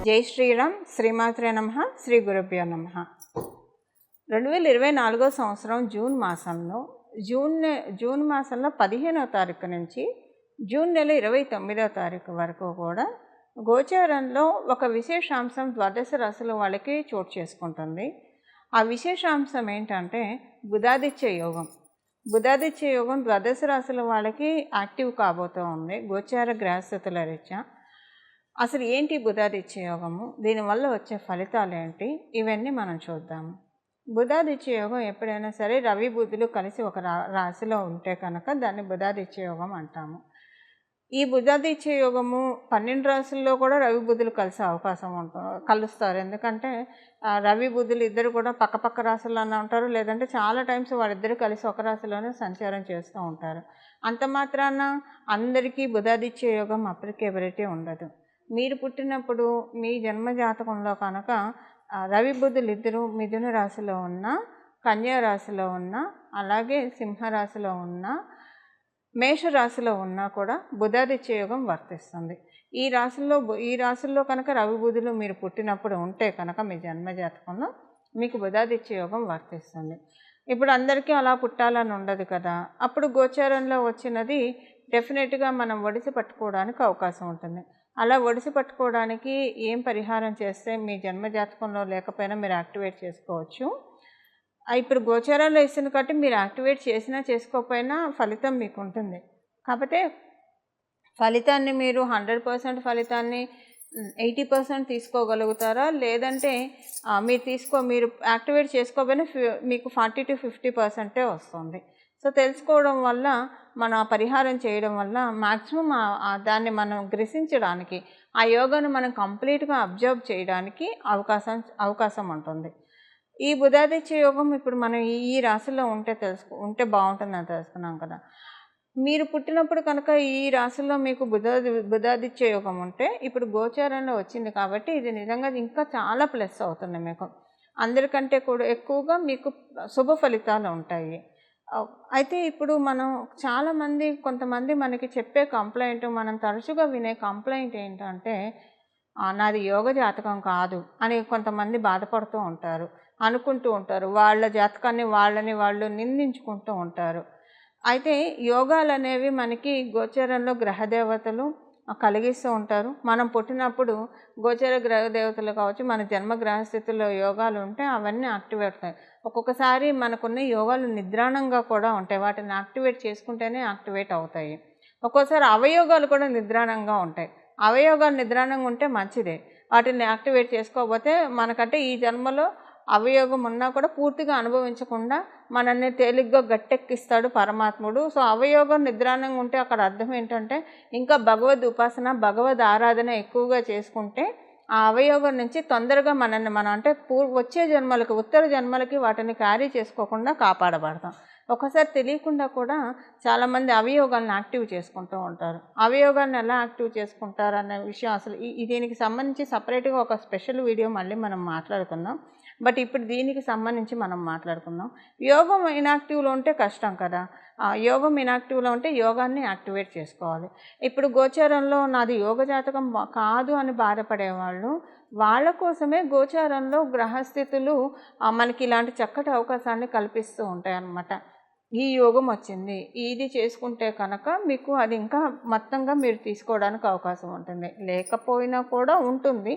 జై శ్రీరామ్. శ్రీమాత్రే నమః. శ్రీ గురుభ్యో నమః. 2024 సంవత్సరం జూన్ మాసంలో 15వ తారీఖు నుంచి జూన్ నెల 29వ తారీఖు వరకు కూడా గోచారంలో ఒక విశేషాంశం ద్వాదశ రాశుల వాళ్ళకి చోటు చేసుకుంటుంది. ఆ విశేషాంశం ఏంటంటే బుధాదిత్య యోగం. బుధాదిత్య యోగం ద్వాదశ రాశుల వాళ్ళకి యాక్టివ్ కాబోతూ ఉంది గోచార గ్రహస్థితుల రీత్యా. అసలు ఏంటి బుధాదిత్య యోగము, దీనివల్ల వచ్చే ఫలితాలు ఏంటి, ఇవన్నీ మనం చూద్దాము. బుధాదిత్య యోగం ఎప్పుడైనా సరే రవి బుధులు కలిసి ఒక రాశిలో ఉంటే కనుక దాన్ని బుధాదిత్య యోగం అంటాము. ఈ బుధాదిత్య యోగము 12 రాశుల్లో కూడా రవి బుధులు కలిసే అవకాశం కలుస్తారు. ఎందుకంటే రవి బుధులు ఇద్దరు కూడా పక్క రాశుల్లోనే ఉంటారు, లేదంటే చాలా టైమ్స్ వాళ్ళిద్దరు కలిసి ఒక రాశిలోనే సంచారం చేస్తూ ఉంటారు. అంత మాత్రాన అందరికీ బుధాదిత్య యోగం అప్లికేబిలిటీ ఉండదు. మీరు పుట్టినప్పుడు మీ జన్మ జాతకంలో కనుక రవి బుధులు ఇద్దరు మిథున రాశిలో ఉన్న, కన్యా రాశిలో ఉన్న, అలాగే సింహరాశిలో ఉన్న, మేషరాశిలో ఉన్నా కూడా బుధాదిత్య యోగం వర్తిస్తుంది. ఈ రాశుల్లో కనుక రవి బుధులు మీరు పుట్టినప్పుడు ఉంటే కనుక మీ జన్మ జాతకంలో మీకు బుధాదిత్య యోగం వర్తిస్తుంది. ఇప్పుడు అందరికీ అలా పుట్టాలని ఉండదు కదా. అప్పుడు గోచారంలో వచ్చినది డెఫినెట్గా మనం ఒడిసి పట్టుకోవడానికి అవకాశం ఉంటుంది. అలా ఒడిసి పట్టుకోవడానికి ఏం పరిహారం చేస్తే మీ జన్మ జాతకంలో లేకపోయినా మీరు యాక్టివేట్ చేసుకోవచ్చు. ఇప్పుడు గోచారాల్లో ఇస్తుంది కాబట్టి మీరు యాక్టివేట్ చేసినా చేసుకోకపోయినా ఫలితం మీకు ఉంటుంది. కాకపోతే ఫలితాన్ని మీరు 100% ఫలితాన్ని 80% తీసుకోగలుగుతారా, లేదంటే మీరు యాక్టివేట్ చేసుకోకపోయినా మీకు 40 to 50% వస్తుంది. సో తెలుసుకోవడం వల్ల మనం ఆ పరిహారం చేయడం వల్ల మ్యాక్సిమం దాన్ని మనం గ్రహించడానికి, ఆ యోగాను మనం కంప్లీట్గా అబ్జర్వ్ చేయడానికి అవకాశం ఉంటుంది. ఈ బుధాదిత్య యోగం ఇప్పుడు మనం ఈ రాశిలో ఉంటే బాగుంటుందని తెలుసుకున్నాం కదా. మీరు పుట్టినప్పుడు కనుక ఈ రాశిలో మీకు బుధాదిత్య యోగం ఉంటే ఇప్పుడు గోచారంలో వచ్చింది కాబట్టి ఇది నిజంగా ఇంకా చాలా ప్లస్ అవుతుంది. మీకు అందరికంటే కూడా ఎక్కువగా మీకు శుభ ఫలితాలు ఉంటాయి. అయితే ఇప్పుడు మనం కొంతమంది మనకి చెప్పే కంప్లైంట్, మనం తరచుగా వినే కంప్లైంట్ ఏంటంటే నాది యోగ జాతకం కాదు అని కొంతమంది బాధపడుతూ ఉంటారు, అనుకుంటూ ఉంటారు. వాళ్ళ జాతకాన్ని వాళ్ళు నిందించుకుంటూ ఉంటారు. అయితే యోగాలు అనేవి మనకి గోచరంలో గ్రహదేవతలు కలిగిస్తూ ఉంటారు. మనం పుట్టినప్పుడు గోచర గ్రహదేవతలు కావచ్చు, మన జన్మ గ్రహస్థితుల్లో యోగాలు ఉంటే అవన్నీ యాక్టివేట్ అవుతాయి. ఒక్కొక్కసారి మనకున్న యోగాలు నిద్రాణంగా కూడా ఉంటాయి, వాటిని యాక్టివేట్ చేసుకుంటేనే యాక్టివేట్ అవుతాయి. ఒక్కోసారి అవయోగాలు కూడా నిద్రాణంగా ఉంటాయి. అవయోగాలు నిద్రాణంగా ఉంటే మంచిదే, వాటిని యాక్టివేట్ చేసుకోకపోతే మనకంటే ఈ జన్మలో అవయోగం ఉన్నా కూడా పూర్తిగా అనుభవించకుండా మనల్ని తేలిగ్గా గట్టెక్కిస్తాడు పరమాత్ముడు. సో అవయోగం నిద్రాణంగా ఉంటే అక్కడ అర్థం ఏంటంటే ఇంకా భగవద్ ఉపాసన, భగవద్ ఆరాధన ఎక్కువగా చేసుకుంటే ఆ అవయోగం నుంచి తొందరగా మనల్ని అంటే వచ్చే జన్మలకి, ఉత్తర జన్మలకి వాటిని క్యారీ చేసుకోకుండా కాపాడబడతాం. ఒకసారి తెలియకుండా కూడా చాలామంది అవయోగాలను యాక్టివ్ చేసుకుంటూ ఉంటారు. అవయోగాలను ఎలా యాక్టివ్ చేసుకుంటారు అనే విషయం అసలు దీనికి సంబంధించి సపరేట్గా ఒక స్పెషల్ వీడియో మళ్ళీ మనం మాట్లాడుకుందాం. బట్ ఇప్పుడు దీనికి సంబంధించి మనం మాట్లాడుకుందాం. యోగం ఇనాక్టివ్లో ఉంటే కష్టం కదా. యోగం ఇనాక్టివ్లో ఉంటే యోగాన్ని యాక్టివేట్ చేసుకోవాలి. ఇప్పుడు గోచారంలో నాది యోగ జాతకం కాదు అని బాధపడేవాళ్ళు, వాళ్ళ కోసమే గోచారంలో గ్రహస్థితులు మనకి ఇలాంటి చక్కటి అవకాశాన్ని కల్పిస్తూ ఉంటాయి అన్నమాట. ఈ యోగం వచ్చింది, ఇది చేసుకుంటే కనుక మీకు అది ఇంకా మొత్తంగా మీరు తీసుకోవడానికి అవకాశం ఉంటుంది. లేకపోయినా కూడా ఉంటుంది,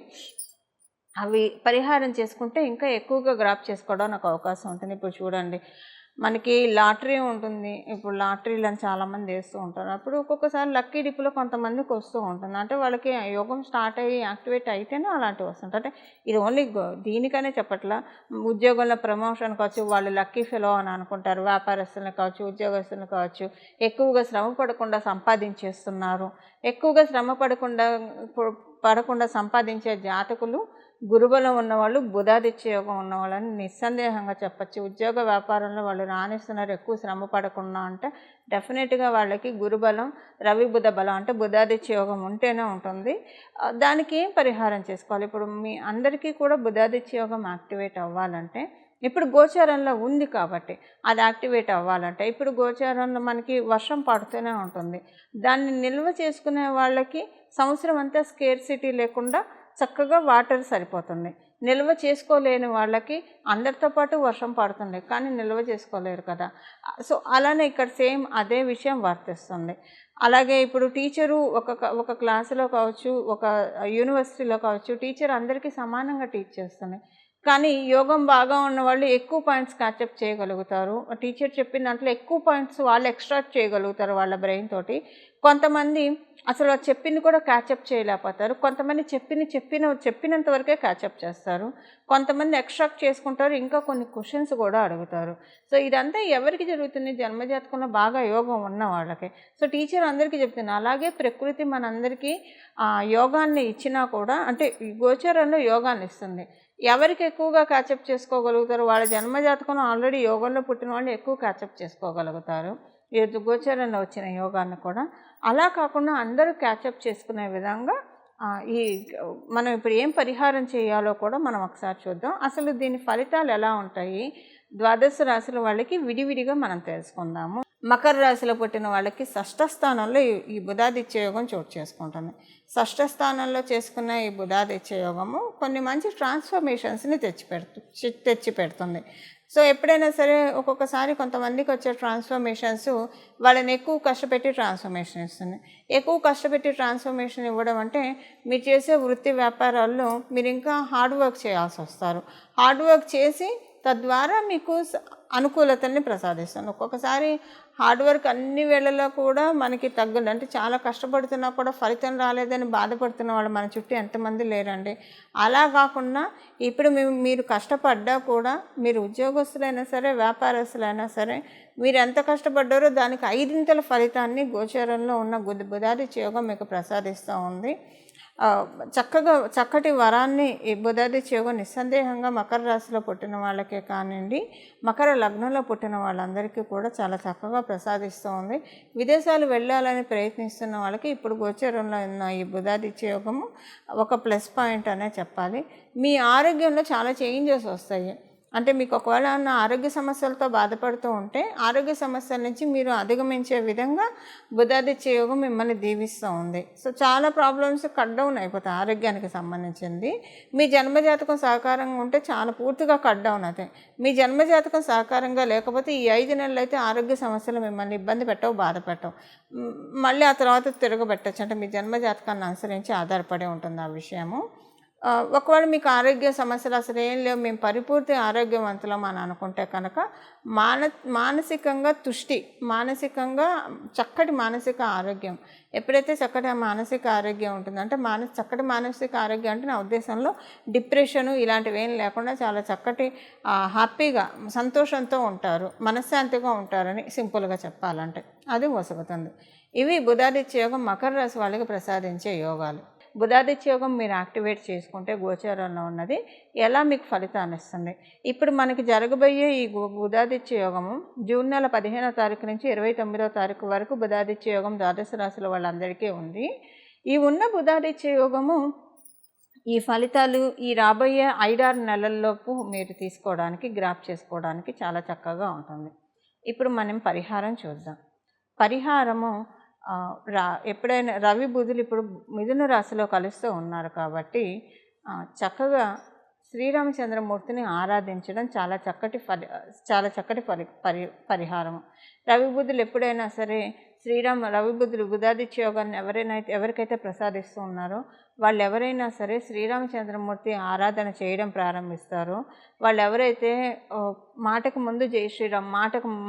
అవి పరిహారం చేసుకుంటే ఇంకా ఎక్కువగా గ్రాప్ చేసుకోవడానికి అవకాశం ఉంటుంది. ఇప్పుడు చూడండి, మనకి లాటరీ ఉంటుంది. ఇప్పుడు లాటరీలను చాలామంది వేస్తూ ఉంటారు. అప్పుడు ఒక్కొక్కసారి లక్కీ డిప్లో కొంతమందికి వస్తూ ఉంటుంది. అంటే వాళ్ళకి యోగం స్టార్ట్ అయ్యి యాక్టివేట్ అయితేనే అలాంటివి వస్తుంటాయి. అంటే ఇది ఓన్లీ దీనికనే చెప్పట్లా, ఉద్యోగంలో ప్రమోషన్ కావచ్చు, వాళ్ళు లక్కీ ఫెలో అని అనుకుంటారు. వ్యాపారస్తులను కావచ్చు, ఉద్యోగస్తులను కావచ్చు, ఎక్కువగా శ్రమ పడకుండా సంపాదించేస్తున్నారు. ఎక్కువగా శ్రమ పడకుండా సంపాదించే జాతకులు, గురుబలం ఉన్నవాళ్ళు, బుధాదిత్య యోగం ఉన్నవాళ్ళని నిస్సందేహంగా చెప్పచ్చు. ఉద్యోగ వ్యాపారంలో వాళ్ళు రాణిస్తున్నారు, ఎక్కువ శ్రమ పడకుండా అంటే డెఫినెట్గా వాళ్ళకి గురుబలం, రవి బుధ బలం అంటే బుధాదిత్య యోగం ఉంటేనే ఉంటుంది. దానికి ఏం పరిహారం చేసుకోవాలి? ఇప్పుడు మీ అందరికీ కూడా బుధాదిత్య యోగం యాక్టివేట్ అవ్వాలంటే ఇప్పుడు గోచారంలో ఉంది కాబట్టి అది యాక్టివేట్ అవ్వాలంటే ఇప్పుడు గోచారంలో మనకి వర్షం పడుతూనే ఉంటుంది. దాన్ని నిల్వ చేసుకునే వాళ్ళకి సంవత్సరం అంతా స్కేర్సిటీ లేకుండా చక్కగా వాటర్ సరిపోతుంది. నిల్వ చేసుకోలేని వాళ్ళకి అందరితో పాటు వర్షం పడుతుంది, కానీ నిల్వ చేసుకోలేరు కదా. సో అలానే ఇక్కడ సేమ్ అదే విషయం వర్తిస్తుంది. అలాగే ఇప్పుడు టీచరు ఒక క్లాసులో కావచ్చు, ఒక యూనివర్సిటీలో కావచ్చు, టీచర్ అందరికీ సమానంగా టీచ్ చేస్తుంది. కానీ యోగం బాగా ఉన్నవాళ్ళు ఎక్కువ పాయింట్స్ క్యాచప్ చేయగలుగుతారు. టీచర్ చెప్పిన దాంట్లో ఎక్కువ పాయింట్స్ వాళ్ళు ఎక్స్ట్రాక్ట్ చేయగలుగుతారు వాళ్ళ బ్రెయిన్ తోటి. కొంతమంది అసలు చెప్పింది కూడా క్యాచప్ చేయలేకపోతారు. కొంతమంది చెప్పినంత వరకే క్యాచప్ చేస్తారు. కొంతమంది ఎక్స్ట్రాక్ట్ చేసుకుంటారు, ఇంకా కొన్ని క్వశ్చన్స్ కూడా అడుగుతారు. సో ఇదంతా ఎవరికి జరుగుతుంది? జన్మజాతకంలో బాగా యోగం ఉన్న వాళ్ళకి. సో టీచర్ అందరికీ చెప్తుంది. అలాగే ప్రకృతి మనందరికీ యోగాన్ని ఇచ్చినా కూడా, అంటే గోచరంలో యోగాన్ని ఇస్తుంది. ఎవరికి ఎక్కువగా క్యాచప్ చేసుకోగలుగుతారు? వాళ్ళ జన్మజాతకంలో ఆల్రెడీ యోగంలో పుట్టిన వాళ్ళు ఎక్కువ క్యాచప్ చేసుకోగలుగుతారు ఈ గోచరంలో వచ్చిన యోగాన్ని కూడా. అలా కాకుండా అందరూ క్యాచప్ చేసుకునే విధంగా ఈ మనం ఇప్పుడు ఏం పరిహారం చేయాలో కూడా మనం ఒకసారి చూద్దాం. అసలు దీని ఫలితాలు ఎలా ఉంటాయి, ద్వాదశ రాశుల వాళ్ళకి విడివిడిగా మనం తెలుసుకుందాము. మకర రాశిలో పుట్టిన వాళ్ళకి షష్ఠ స్థానంలో ఈ బుధాదిత్య యోగం చోటు చేసుకుంటుంది. షష్ఠ స్థానంలో చేసుకున్న ఈ బుధాదిత్య యోగము కొన్ని మంచి ట్రాన్స్ఫర్మేషన్స్ని తెచ్చి పెడుతుంది. సో ఎప్పుడైనా సరే ఒక్కొక్కసారి కొంతమందికి వచ్చే ట్రాన్స్ఫర్మేషన్స్ వాళ్ళని ఎక్కువ కష్టపెట్టి ట్రాన్స్ఫర్మేషన్ ఇస్తుంది. ఎక్కువ కష్టపెట్టి ట్రాన్స్ఫర్మేషన్ ఇవ్వడం అంటే మీరు చేసే వృత్తి వ్యాపారాల్లో మీరు ఇంకా హార్డ్ వర్క్ చేయాల్సి వస్తారు. హార్డ్ వర్క్ చేసి తద్వారా మీకు అనుకూలతల్ని ప్రసాదిస్తుంది. ఒక్కొక్కసారి హార్డ్ వర్క్ అన్ని వేళల్లో కూడా మనకి తగ్గదు. అంటే చాలా కష్టపడుతున్నా కూడా ఫలితం రాలేదని బాధపడుతున్న వాళ్ళు మన చుట్టూ ఎంతమంది లేరండి. అలా కాకుండా ఇప్పుడు మీరు కష్టపడ్డా కూడా, మీరు ఉద్యోగస్తులైనా సరే, వ్యాపారస్తులైనా సరే, మీరు ఎంత కష్టపడ్డారో దానికి 5 ఫలితాన్ని గోచరంలో ఉన్న బుధాదిత్య యోగం మీకు ప్రసాదిస్తూ ఉంది. చక్కటి వరాన్ని ఈ బుధాదిత్య యోగం నిస్సందేహంగా మకర రాశిలో పుట్టిన వాళ్ళకే కానివ్వండి, మకర లగ్నంలో పుట్టిన వాళ్ళందరికీ కూడా చాలా చక్కగా ప్రసాదిస్తూ ఉంది. విదేశాలు వెళ్ళాలని ప్రయత్నిస్తున్న వాళ్ళకి ఇప్పుడు గోచరంలో ఉన్న ఈ బుధాదిత్య యోగము ఒక ప్లస్ పాయింట్ అనే చెప్పాలి. మీ ఆరోగ్యంలో చాలా చేంజెస్ వస్తాయి. అంటే మీకు ఒకవేళ ఆరోగ్య సమస్యలతో బాధపడుతూ ఉంటే ఆరోగ్య సమస్యల నుంచి మీరు అధిగమించే విధంగా బుధాదిత్య యోగం మిమ్మల్ని దీవిస్తూ ఉంది. సో చాలా ప్రాబ్లమ్స్ కట్ డౌన్ అయిపోతాయి ఆరోగ్యానికి సంబంధించింది. మీ జన్మజాతకం సహకారంగా ఉంటే చాలా పూర్తిగా కట్ డౌన్ అవుతాయి. మీ జన్మజాతకం సహకారంగా లేకపోతే ఈ 5 నెలలు అయితే ఆరోగ్య సమస్యలు మిమ్మల్ని ఇబ్బంది పెట్టవు, బాధ పెట్టవు. మళ్ళీ ఆ తర్వాత తిరగబెట్టచ్చు. అంటే మీ జన్మజాతకాన్ని అనుసరించి ఆధారపడి ఉంటుంది ఆ విషయము. ఒకవేళ మీకు ఆరోగ్య సమస్యలు అసలు ఏం లేవు, మేము పరిపూర్తి ఆరోగ్యవంతులం అని అనుకుంటే కనుక మానసికంగా మానసికంగా చక్కటి మానసిక ఆరోగ్యం. ఎప్పుడైతే చక్కటి మానసిక ఆరోగ్యం ఉంటుందంటే చక్కటి మానసిక ఆరోగ్యం అంటే నా ఉద్దేశంలో డిప్రెషను ఇలాంటివి ఏం లేకుండా చాలా చక్కటి హ్యాపీగా సంతోషంతో ఉంటారు, మనశ్శాంతిగా ఉంటారని సింపుల్గా చెప్పాలంటే అది వసగుతుంది. ఇవి బుధాదిత్య యోగం మకర రాశి వాళ్ళకి ప్రసాదించే యోగాలు. బుధాదిత్య యోగం మీరు యాక్టివేట్ చేసుకుంటే గోచారంలో ఉన్నది ఎలా మీకు ఫలితాన్ని ఇస్తుంది. ఇప్పుడు మనకి జరగబోయే ఈ బుధాదిత్య యోగము జూన్ నెల 15వ తారీఖు నుంచి 29వ తారీఖు వరకు బుధాదిత్య యోగం ద్వాదశ రాశుల వాళ్ళందరికీ ఉంది. ఈ ఉన్న బుధాదిత్య యోగము ఈ ఫలితాలు ఈ రాబోయే 5-6 నెలల్లోపు మీరు తీసుకోవడానికి, గ్రాప్ చేసుకోవడానికి చాలా చక్కగా ఉంటుంది. ఇప్పుడు మనం పరిహారం చూద్దాం. పరిహారము ఎప్పుడైనా రవి బుధులు ఇప్పుడు మిథున రాశిలో కలుస్తూ ఉన్నారు కాబట్టి చక్కగా శ్రీరామచంద్రమూర్తిని ఆరాధించడం చాలా చక్కటి పరిహారము. రవి బుధులు ఎప్పుడైనా సరే రవి బుధులు బుధాదిత్య యోగాన్ని ఎవరికైతే ప్రసాదిస్తూ ఉన్నారో వాళ్ళు ఎవరైనా సరే శ్రీరామచంద్రమూర్తి ఆరాధన చేయడం ప్రారంభిస్తారో, వాళ్ళు ఎవరైతే మాటకు ముందు జై శ్రీరామ్,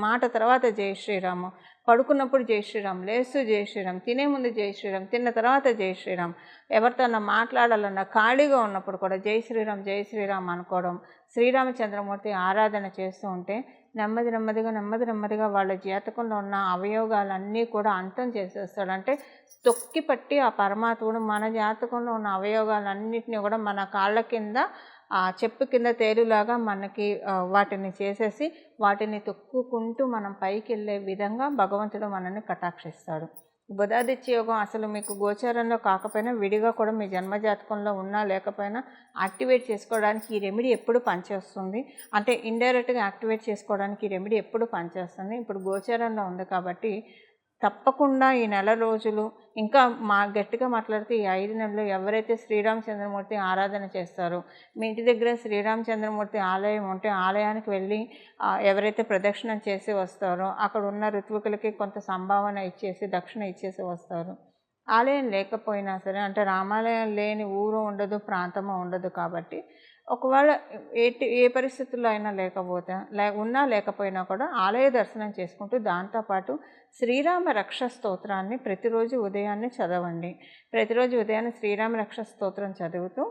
మాట తర్వాత జై శ్రీరామ్, పడుకున్నప్పుడు జై శ్రీరామ్, లేస్తూ జై శ్రీరామ్, తినే ముందు జై శ్రీరామ్, తిన్న తర్వాత జై శ్రీరామ్, ఎవరితోన్నా మాట్లాడాలన్నా ఖాళీగా ఉన్నప్పుడు కూడా జై శ్రీరామ్ అనుకోవడం, శ్రీరామచంద్రమూర్తి ఆరాధన చేస్తూ ఉంటే నెమ్మదిగా వాళ్ళ జాతకంలో ఉన్న అవయోగాలన్నీ కూడా అంతం చేసేస్తాడు. అంటే తొక్కి పట్టి ఆ పరమాత్ముడు మన జాతకంలో ఉన్న అవయోగాలన్నింటినీ కూడా మన కాళ్ళ కింద చెప్పు కింద తేలులాగా మనకి వాటిని చేసేసి వాటిని తొక్కుకుంటూ మనం పైకి వెళ్ళే విధంగా భగవంతుడు మనల్ని కటాక్షిస్తాడు. బుధాదిత్య యోగం అసలు మీకు గోచారంలో కాకపోయినా విడిగా కూడా మీ జన్మజాతకంలో ఉన్నా లేకపోయినా యాక్టివేట్ చేసుకోవడానికి ఈ రెమెడీ ఎప్పుడు పనిచేస్తుంది. అంటే ఇండైరెక్ట్గా యాక్టివేట్ చేసుకోవడానికి ఈ రెమెడీ ఎప్పుడు పనిచేస్తుంది. ఇప్పుడు గోచారంలో ఉంది కాబట్టి తప్పకుండా ఈ నెల రోజులు ఇంకా గట్టిగా మాట్లాడితే ఈ 5 నెలలు ఎవరైతే శ్రీరామచంద్రమూర్తి ఆరాధన చేస్తారో, మీ ఇంటి దగ్గర శ్రీరామచంద్రమూర్తి ఆలయం ఉంటే ఆలయానికి వెళ్ళి ఎవరైతే ప్రదక్షిణం చేసి వస్తారో అక్కడ ఉన్న ఋత్వికులకి కొంత సంభావన ఇచ్చేసి దక్షిణ ఇచ్చేసి వస్తారు. ఆలయం లేకపోయినా సరే, అంటే రామాలయం లేని ఊరు ఉండదు, ప్రాంతము ఉండదు కాబట్టి ఒకవేళ ఏ పరిస్థితుల్లో అయినా ఉన్నా లేకపోయినా కూడా ఆలయ దర్శనం చేసుకుంటూ దాంతోపాటు శ్రీరామ రక్ష స్తోత్రాన్ని ప్రతిరోజు ఉదయాన్నే చదవండి. ప్రతిరోజు ఉదయాన్నే శ్రీరామ రక్ష స్తోత్రం చదువుతూ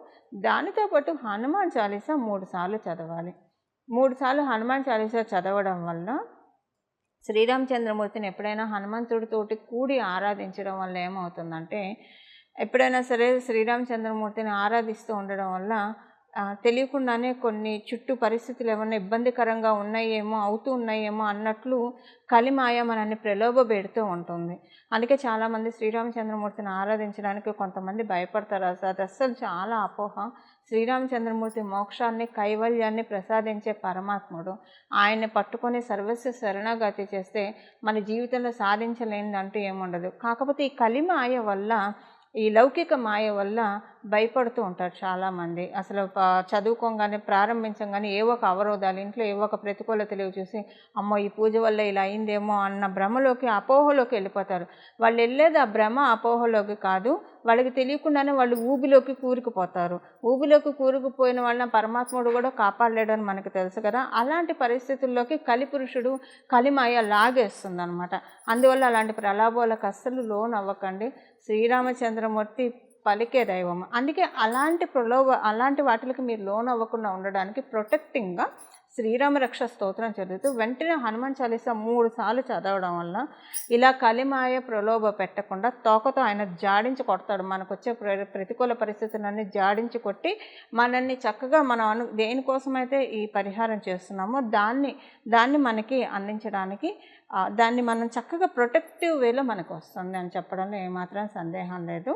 దానితో పాటు హనుమాన్ చాలీసా 3 సార్లు చదవాలి. 3 సార్లు హనుమాన్ చాలీసా చదవడం వల్ల శ్రీరామచంద్రమూర్తిని ఎప్పుడైనా హనుమంతుడితోటి కూడి ఆరాధించడం వల్ల ఏమవుతుందంటే, ఎప్పుడైనా సరే శ్రీరామచంద్రమూర్తిని ఆరాధిస్తూ ఉండడం వల్ల తెలియకుండానే కొన్ని చుట్టూ పరిస్థితులు ఏమన్నా ఇబ్బందికరంగా అవుతూ ఉన్నాయేమో అన్నట్లు కలిమాయ మనల్ని ప్రలోభపెడుతూ ఉంటుంది. అందుకే చాలామంది శ్రీరామచంద్రమూర్తిని ఆరాధించడానికి కొంతమంది భయపడతారు. అది అస్సలు చాలా అపోహ. శ్రీరామచంద్రమూర్తి మోక్షాన్ని, కైవల్యాన్ని ప్రసాదించే పరమాత్ముడు. ఆయన్ని పట్టుకొని సర్వస్వ శరణాగతి చేస్తే మన జీవితంలో సాధించలేనిదంటూ ఏముండదు. కాకపోతే ఈ కలిమాయ వల్ల, ఈ లౌకిక మాయ వల్ల భయపడుతూ ఉంటారు చాలామంది. అసలు చదువుకోగానే ప్రారంభించగానే ఏవో ఒక అవరోధాలు, ఇంట్లో ఏవో ఒక ప్రతికూలతలు చూసి అమ్మో ఈ పూజ వల్ల ఇలా అయిందేమో అన్న భ్రమలోకి, అపోహలోకి వెళ్ళిపోతారు. వాళ్ళు వెళ్ళేది ఆ భ్రమ అపోహలోకి కాదు, వాళ్ళకి తెలియకుండానే వాళ్ళు ఊబిలోకి కూరుకుపోతారు. ఊబిలోకి కూరుకుపోయిన వాళ్ళని పరమాత్ముడు కూడా కాపాడలేడని మనకు తెలుసు కదా. అలాంటి పరిస్థితుల్లోకి కలిపురుషుడు, కలిమాయ లాగేస్తుంది అనమాట. అందువల్ల అలాంటి ప్రలాభాలకు అస్సలు లోన్ అవ్వకండి. శ్రీరామచంద్రమూర్తి పలికే దైవం. అందుకే అలాంటి వాటికి మీరు లోన్ అవ్వకుండా ఉండడానికి ప్రొటెక్టింగ్గా శ్రీరామ రక్ష స్తోత్రం చదువుతూ వెంటనే హనుమాన్ చాలీసా 3 సార్లు చదవడం వల్ల ఇలా కలిమాయ ప్రలోభ పెట్టకుండా తోకతో ఆయన జాడించి కొడతాడు. మనకు వచ్చే ప్రతికూల పరిస్థితులన్నీ జాడించి కొట్టి మనల్ని చక్కగా మనం దేనికోసమైతే ఈ పరిహారం చేస్తున్నామో దాన్ని మనకి అందించడానికి, దాన్ని మనం చక్కగా ప్రొటెక్టివ్ వేలో మనకు వస్తుంది అని చెప్పడంలో ఏమాత్రం సందేహం లేదు.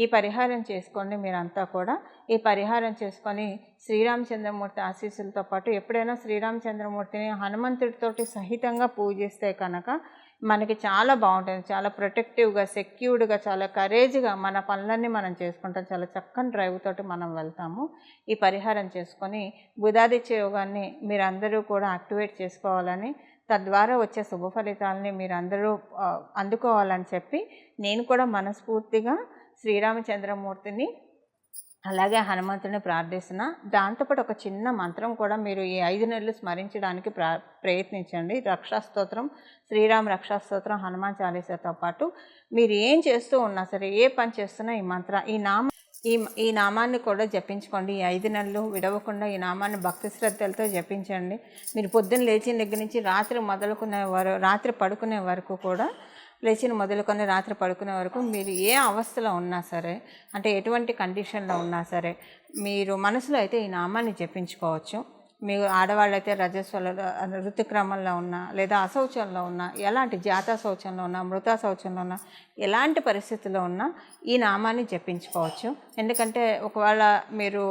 ఈ పరిహారం చేసుకోండి మీరంతా కూడా. ఈ పరిహారం చేసుకొని శ్రీరామచంద్రమూర్తి ఆశీస్సులతో పాటు ఎప్పుడైనా శ్రీరామచంద్రమూర్తిని హనుమంతుడితోటి సహితంగా పూజిస్తే కనుక మనకి చాలా బాగుంటుంది. చాలా ప్రొటెక్టివ్గా, సెక్యూర్డ్గా, చాలా కరేజ్గా మన పనులన్నీ మనం చేసుకుంటాం. చాలా చక్కని డ్రైవ్ తోటి మనం వెళ్తాము. ఈ పరిహారం చేసుకొని బుధాదిత్య యోగాన్ని మీరందరూ కూడా యాక్టివేట్ చేసుకోవాలని, తద్వారా వచ్చే శుభ ఫలితాలని మీరందరూ అందుకోవాలని చెప్పి నేను కూడా మనస్ఫూర్తిగా శ్రీరామచంద్రమూర్తిని అలాగే హనుమంతుడిని ప్రార్థిస్తున్నా. దాంతోపాటు ఒక చిన్న మంత్రం కూడా మీరు ఈ 5 నెలలు స్మరించడానికి ప్రయత్నించండి. రక్షాస్తోత్రం, శ్రీరామ రక్షాస్తోత్రం, హనుమాన్ చాలీసాతో పాటు మీరు ఏం చేస్తూ ఉన్నా సరే, ఏ పని చేస్తున్నా ఈ నామాన్ని కూడా జపించుకోండి. ఈ 5 నెలలు విడవకుండా ఈ నామాన్ని భక్తి శ్రద్ధలతో జపించండి. మీరు పొద్దున్న లేచిన దగ్గర నుంచి రాత్రి పడుకునే వరకు కూడా, మొదలుకొని రాత్రి పడుకునే వరకు మీరు ఏ అవస్థలో ఉన్నా సరే, అంటే ఎటువంటి కండిషన్లో ఉన్నా సరే, మీరు మనసులో అయితే ఈ నామాన్ని జపించుకోవచ్చు. మీరు ఆడవాళ్ళైతే ఋతుక్రమంలో ఉన్నా, లేదా అశౌచంలో ఉన్నా, ఎలాంటి జాతా శౌచంలో ఉన్నా, మృతా శౌచంలో ఉన్నా, ఎలాంటి పరిస్థితుల్లో ఉన్నా ఈ నామాన్ని జపించుకోవచ్చు. ఎందుకంటే ఒకవేళ మీరు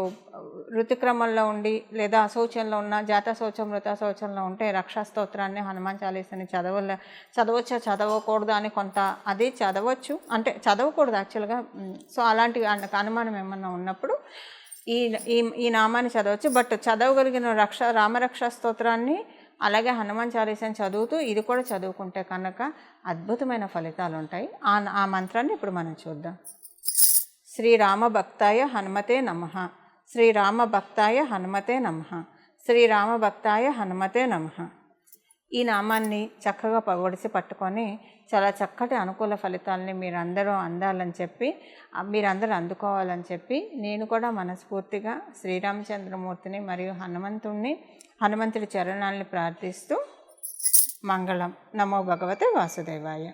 ఋతుక్రమంలో ఉండి లేదా అశౌచంలో ఉన్న, జాతా శౌచం, మృతా శౌచంలో ఉంటే రక్షాస్తోత్రాన్ని, హనుమాన్ చాలీసాని చదవచ్చా చదవకూడదు అని కొంత అది చదవచ్చు, అంటే చదవకూడదు యాక్చువల్గా. సో అలాంటి అనుమానం ఏమన్నా ఉన్నప్పుడు ఈ నామాన్ని చదవచ్చు. బట్ చదవగలిగిన రామరక్షా స్తోత్రాన్ని అలాగే హనుమాన్ చాలీసాని చదువుతూ ఇది కూడా చదువుకుంటే కనుక అద్భుతమైన ఫలితాలు ఉంటాయి. ఆ మంత్రాన్ని ఇప్పుడు మనం చూద్దాం. శ్రీరామ భక్తాయ హనుమతే నమః. శ్రీరామ భక్తాయ హనుమతే నమః. శ్రీరామ భక్తాయ హనుమతే నమః. ఈ నామాన్ని చక్కగా ఒడిసి పట్టుకొని చాలా చక్కటి అనుకూల ఫలితాలని మీరందరూ అందాలని చెప్పి, మీరందరూ అందుకోవాలని చెప్పి నేను కూడా మనస్ఫూర్తిగా శ్రీరామచంద్రమూర్తిని మరియు హనుమంతుడి చరణాలని ప్రార్థిస్తూ మంగళం. నమో భగవతే వాసుదేవాయ.